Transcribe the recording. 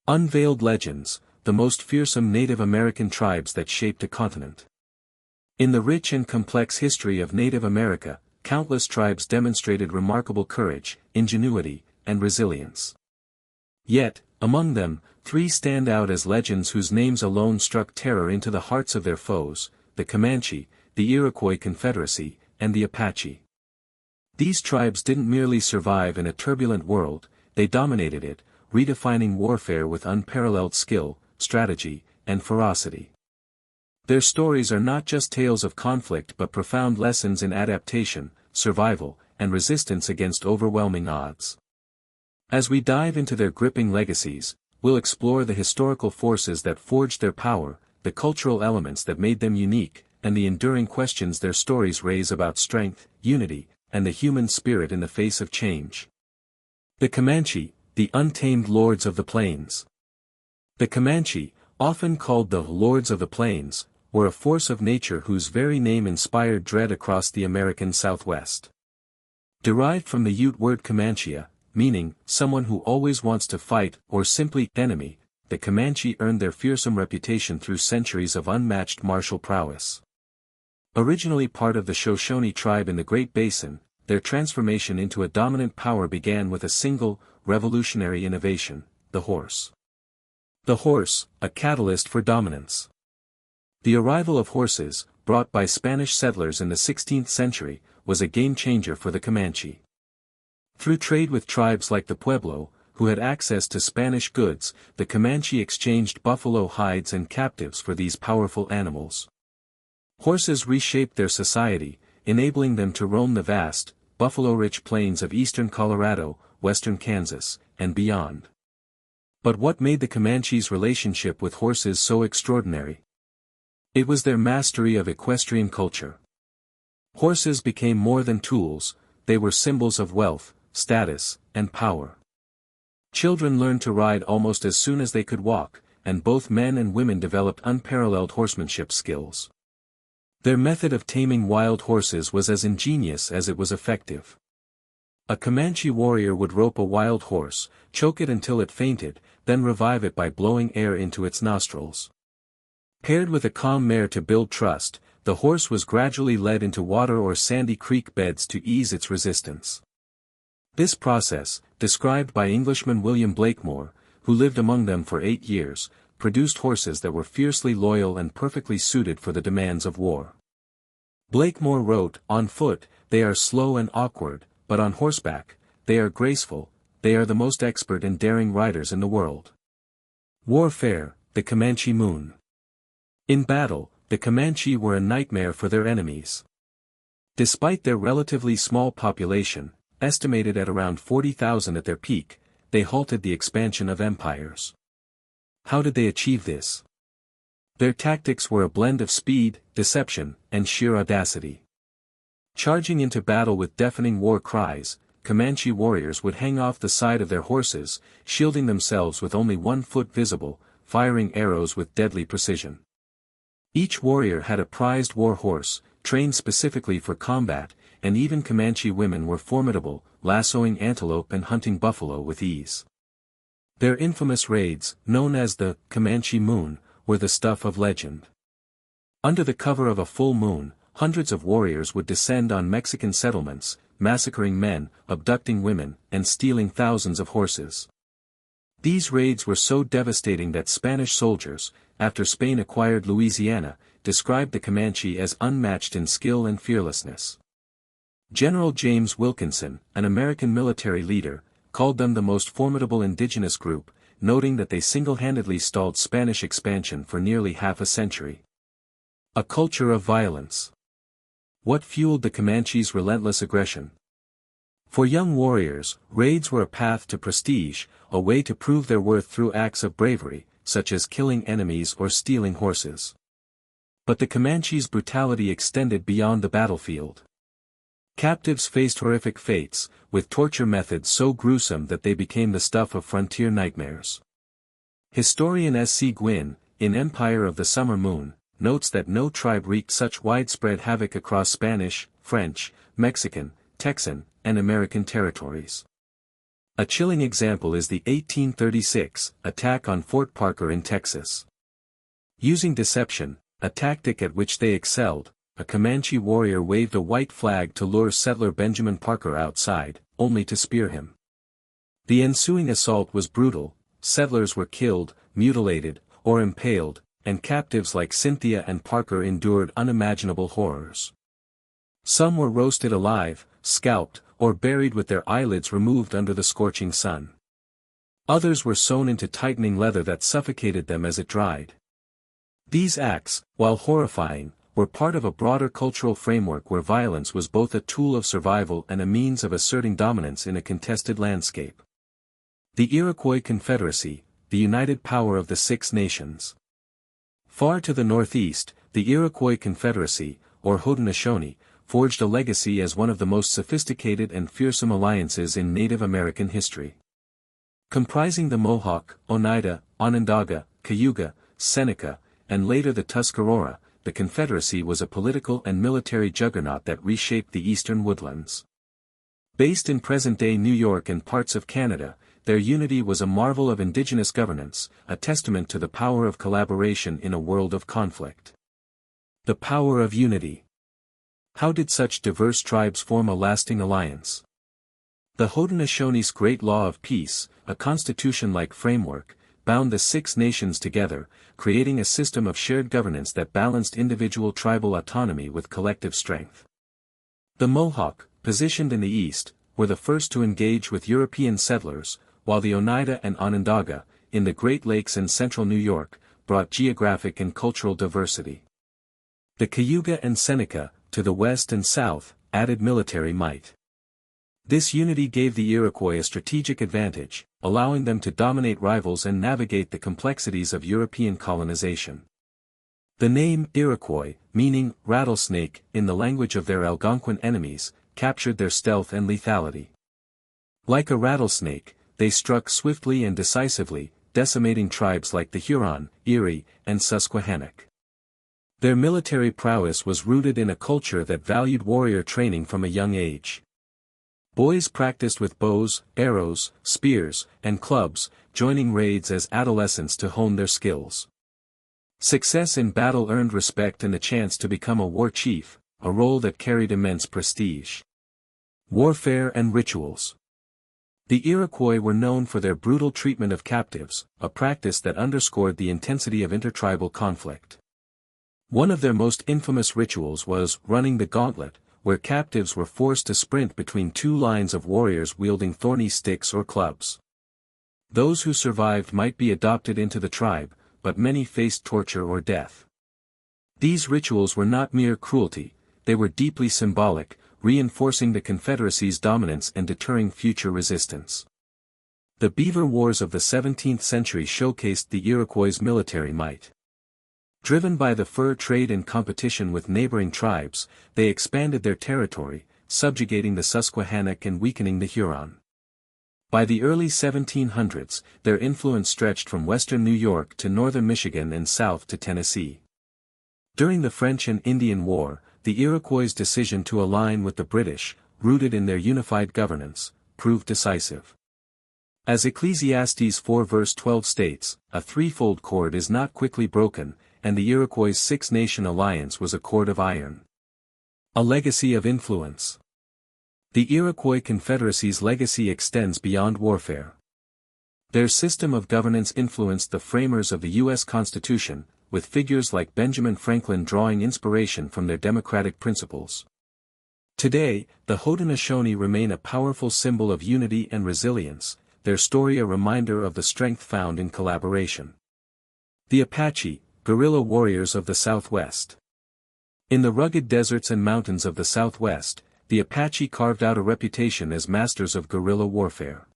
Unveiled legends, the most fearsome Native American tribes that shaped a continent. In the rich and complex history of Native America, countless tribes demonstrated remarkable courage, ingenuity, and resilience. Yet, among them, three stand out as legends whose names alone struck terror into the hearts of their foes: the Comanche, the Iroquois Confederacy, and the Apache. These tribes didn't merely survive in a turbulent world, they dominated it, redefining warfare with unparalleled skill, strategy, and ferocity. Their stories are not just tales of conflict but profound lessons in adaptation, survival, and resistance against overwhelming odds. As we dive into their gripping legacies, we'll explore the historical forces that forged their power, the cultural elements that made them unique, and the enduring questions their stories raise about strength, unity, and the human spirit in the face of change. The Comanche, the untamed lords of the plains. The Comanche, often called the Lords of the Plains, were a force of nature whose very name inspired dread across the American Southwest. Derived from the Ute word Comanchea, meaning someone who always wants to fight or simply enemy, the Comanche earned their fearsome reputation through centuries of unmatched martial prowess. Originally part of the Shoshone tribe in the Great Basin, their transformation into a dominant power began with a single, revolutionary innovation: the horse. The horse, a catalyst for dominance. The arrival of horses, brought by Spanish settlers in the 16th century, was a game-changer for the Comanche. Through trade with tribes like the Pueblo, who had access to Spanish goods, the Comanche exchanged buffalo hides and captives for these powerful animals. Horses reshaped their society, enabling them to roam the vast, buffalo-rich plains of eastern Colorado, western Kansas, and beyond. But what made the Comanche's relationship with horses so extraordinary? It was their mastery of equestrian culture. Horses became more than tools, they were symbols of wealth, status, and power. Children learned to ride almost as soon as they could walk, and both men and women developed unparalleled horsemanship skills. Their method of taming wild horses was as ingenious as it was effective. A Comanche warrior would rope a wild horse, choke it until it fainted, then revive it by blowing air into its nostrils. Paired with a calm mare to build trust, the horse was gradually led into water or sandy creek beds to ease its resistance. This process, described by Englishman William Blakemore, who lived among them for 8 years, produced horses that were fiercely loyal and perfectly suited for the demands of war. Blakemore wrote, "On foot, they are slow and awkward, but on horseback, they are graceful, they are the most expert and daring riders in the world." Warfare, the Comanche Moon. In battle, the Comanche were a nightmare for their enemies. Despite their relatively small population, estimated at around 40,000 at their peak, they halted the expansion of empires. How did they achieve this? Their tactics were a blend of speed, deception, and sheer audacity. Charging into battle with deafening war cries, Comanche warriors would hang off the side of their horses, shielding themselves with only 1 foot visible, firing arrows with deadly precision. Each warrior had a prized war horse, trained specifically for combat, and even Comanche women were formidable, lassoing antelope and hunting buffalo with ease. Their infamous raids, known as the Comanche Moon, were the stuff of legend. Under the cover of a full moon, hundreds of warriors would descend on Mexican settlements, massacring men, abducting women, and stealing thousands of horses. These raids were so devastating that Spanish soldiers, after Spain acquired Louisiana, described the Comanche as unmatched in skill and fearlessness. General James Wilkinson, an American military leader, called them the most formidable indigenous group, noting that they single-handedly stalled Spanish expansion for nearly half a century. A culture of violence. What fueled the Comanche's relentless aggression? For young warriors, raids were a path to prestige, a way to prove their worth through acts of bravery, such as killing enemies or stealing horses. But the Comanche's brutality extended beyond the battlefield. Captives faced horrific fates, with torture methods so gruesome that they became the stuff of frontier nightmares. Historian S.C. Gwynn, in Empire of the Summer Moon, notes that no tribe wreaked such widespread havoc across Spanish, French, Mexican, Texan, and American territories. A chilling example is the 1836 attack on Fort Parker in Texas. Using deception, a tactic at which they excelled, a Comanche warrior waved a white flag to lure settler Benjamin Parker outside, only to spear him. The ensuing assault was brutal. Settlers were killed, mutilated, or impaled, and captives like Cynthia and Parker endured unimaginable horrors. Some were roasted alive, scalped, or buried with their eyelids removed under the scorching sun. Others were sewn into tightening leather that suffocated them as it dried. These acts, while horrifying, were part of a broader cultural framework where violence was both a tool of survival and a means of asserting dominance in a contested landscape. The Iroquois Confederacy, the united power of the Six Nations. Far to the northeast, the Iroquois Confederacy, or Haudenosaunee, forged a legacy as one of the most sophisticated and fearsome alliances in Native American history. Comprising the Mohawk, Oneida, Onondaga, Cayuga, Seneca, and later the Tuscarora, the Confederacy was a political and military juggernaut that reshaped the eastern woodlands. Based in present-day New York and parts of Canada, their unity was a marvel of indigenous governance, a testament to the power of collaboration in a world of conflict. The power of unity. How did such diverse tribes form a lasting alliance? The Haudenosaunee's Great Law of Peace, a constitution-like framework, bound the Six Nations together, creating a system of shared governance that balanced individual tribal autonomy with collective strength. The Mohawk, positioned in the east, were the first to engage with European settlers, while the Oneida and Onondaga, in the Great Lakes and central New York, brought geographic and cultural diversity. The Cayuga and Seneca, to the west and south, added military might. This unity gave the Iroquois a strategic advantage, allowing them to dominate rivals and navigate the complexities of European colonization. The name Iroquois, meaning rattlesnake in the language of their Algonquin enemies, captured their stealth and lethality. Like a rattlesnake, they struck swiftly and decisively, decimating tribes like the Huron, Erie, and Susquehannock. Their military prowess was rooted in a culture that valued warrior training from a young age. Boys practiced with bows, arrows, spears, and clubs, joining raids as adolescents to hone their skills. Success in battle earned respect and a chance to become a war chief, a role that carried immense prestige. Warfare and rituals. The Iroquois were known for their brutal treatment of captives, a practice that underscored the intensity of intertribal conflict. One of their most infamous rituals was running the gauntlet, where captives were forced to sprint between two lines of warriors wielding thorny sticks or clubs. Those who survived might be adopted into the tribe, but many faced torture or death. These rituals were not mere cruelty, they were deeply symbolic, reinforcing the Confederacy's dominance and deterring future resistance. The Beaver Wars of the 17th century showcased the Iroquois' military might. Driven by the fur trade and competition with neighboring tribes, they expanded their territory, subjugating the Susquehannock and weakening the Huron. By the early 1700s, their influence stretched from western New York to northern Michigan and south to Tennessee. During the French and Indian War, the Iroquois' decision to align with the British, rooted in their unified governance, proved decisive. As Ecclesiastes 4 verse 12 states, a threefold cord is not quickly broken, and the Iroquois' Six-Nation alliance was a cord of iron. A legacy of influence. The Iroquois Confederacy's legacy extends beyond warfare. Their system of governance influenced the framers of the U.S. Constitution, with figures like Benjamin Franklin drawing inspiration from their democratic principles. Today, the Haudenosaunee remain a powerful symbol of unity and resilience, their story a reminder of the strength found in collaboration. The Apache, guerrilla warriors of the Southwest. In the rugged deserts and mountains of the Southwest, the Apache carved out a reputation as masters of guerrilla warfare.